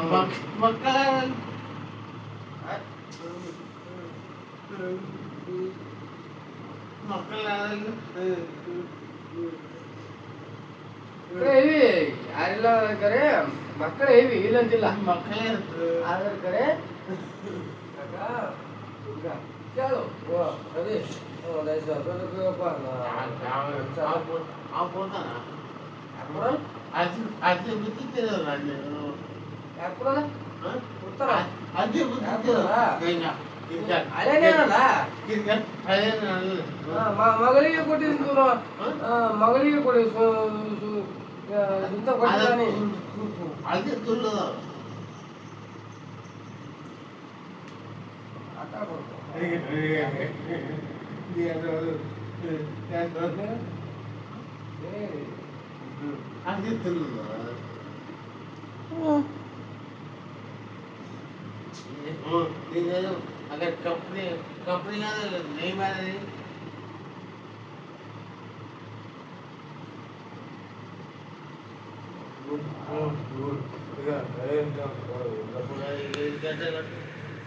ಮಕ್ಕಳ ಯಾರಿಲ್ಲ ಕರೆ ಮಕ್ಕಳು ಹೇವಿ ಇಲ್ಲಂತಿಲ್ಲ ಮಕ್ಕಳೇ ಆದ್ರೆ ಕರೆ ಕೇಳು ರವಿ ಅಜ್ಜಿ ಬಿತ್ತಿದ್ದೀರಲ್ಲ ಮಗಳಿಗೆ ಕೊಟ್ಟಿದ್ದು ಮಗಳಿಗೆ ಕೊಡಿ ಇಂತ ಕೊಟ್ಟಿದ್ದಾನೆ ಅದೇ ತುಳ್ಳು ಅದೇ ತುಳ್ಳು अगर कंपनी कंपनी का नहीं मार रही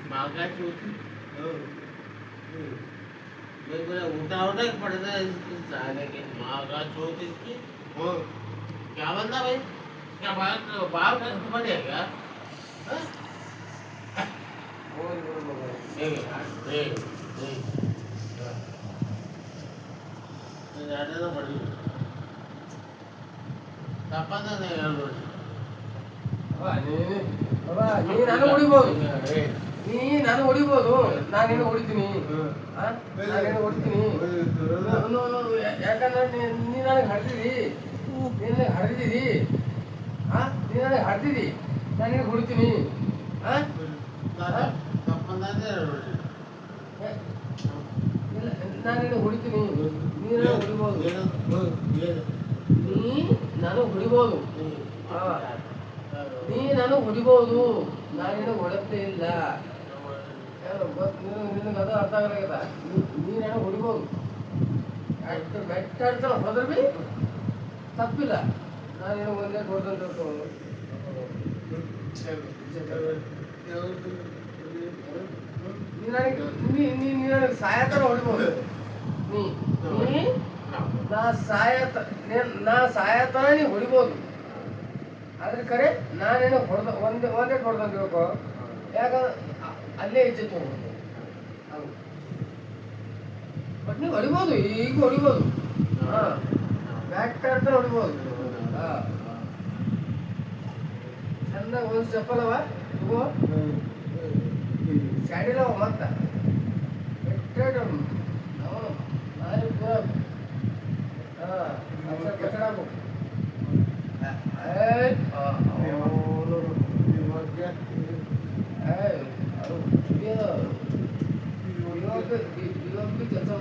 मागाची होती उठा उठा पड़ता है मागाची होती इसकी क्या बनता भाई क्या बाहर बढ़ेगा ನಾನು ಹೊಡಿಬೋದು ನಾನು ಹೊಡಿಬೋದು ನಾನೇನು ಹೊಡಿತೀನಿ ನಾನೇನು ಹೊಡಿತೀನಿ ಯಾಕಂದ್ರೆ ನೀ ನನಗೆ ಹಡ್ದಿದಿ ನೀನು ನನಗೆ ಹಡ್ದಿದಿ ನೀ ನನಗೆ ಹಡ್ದಿದಿ ನಾನೇನು ಹೊಡಿತೀನಿ ನಾನೇನು ಹೊಡಿತೀನಿ ನೀನು ಹೊಡಿಬೋದು ನೀ ನಾನು ಹೊಡಿಬೋದು ನೀ ನಾನು ಹೊಡಿಬೋದು ನಾನೇನು ಹೊಡತ್ತೇ ಇಲ್ಲ ನಿನಗೆ ಅದು ಅರ್ಥ ಆಗಲಾಗದ ನೀ ನಾನು ಹೊಡಿಬೋದು ಅಷ್ಟು ಬೆಟ್ಟ ಆಡ್ತಾರ ಹೋದ್ರೆ ಭೀ ತಪ್ಪಿಲ್ಲ ನಾನೇನು ಒಂದೇ ಹೊಡೆದಂತ ನನಗೆ ಸಾಯತರ ಹೊಡಿಬೋದು ನೀ ನಾ ಸಾಯತರ ನೀ ಹೊಡಿಬೋದು ಆದ್ರೆ ಕರೆ ನಾನೇನು ಒಂದೇ ಹೊಡೆದಂತ ತಿಳ್ಕೊ ಯಾಕಂದ್ರೆ ಅಲ್ಲೇ ಇಜ್ಜತ್ ಹೋಗ್ಬೋದು ಬಟ್ ನೀವು ಹೊಡಿಬೋದು ಈಗ ಹೊಡಿಬೋದು ಬ್ಯಾಕ್ ಆಡ್ತಾರೆ ಹೊಡಿಬೋದು ಚಂದಾಗ ಒಂದು ಚಪ್ಪಲವ ತಗೋ ಸ್ಯಾಡಿಲವ ಮತ್ತ ಅವನು ನಾನು ಪೂರ ಕಚಡಾಕು ಕೆಲಸ ಕೆಲಸ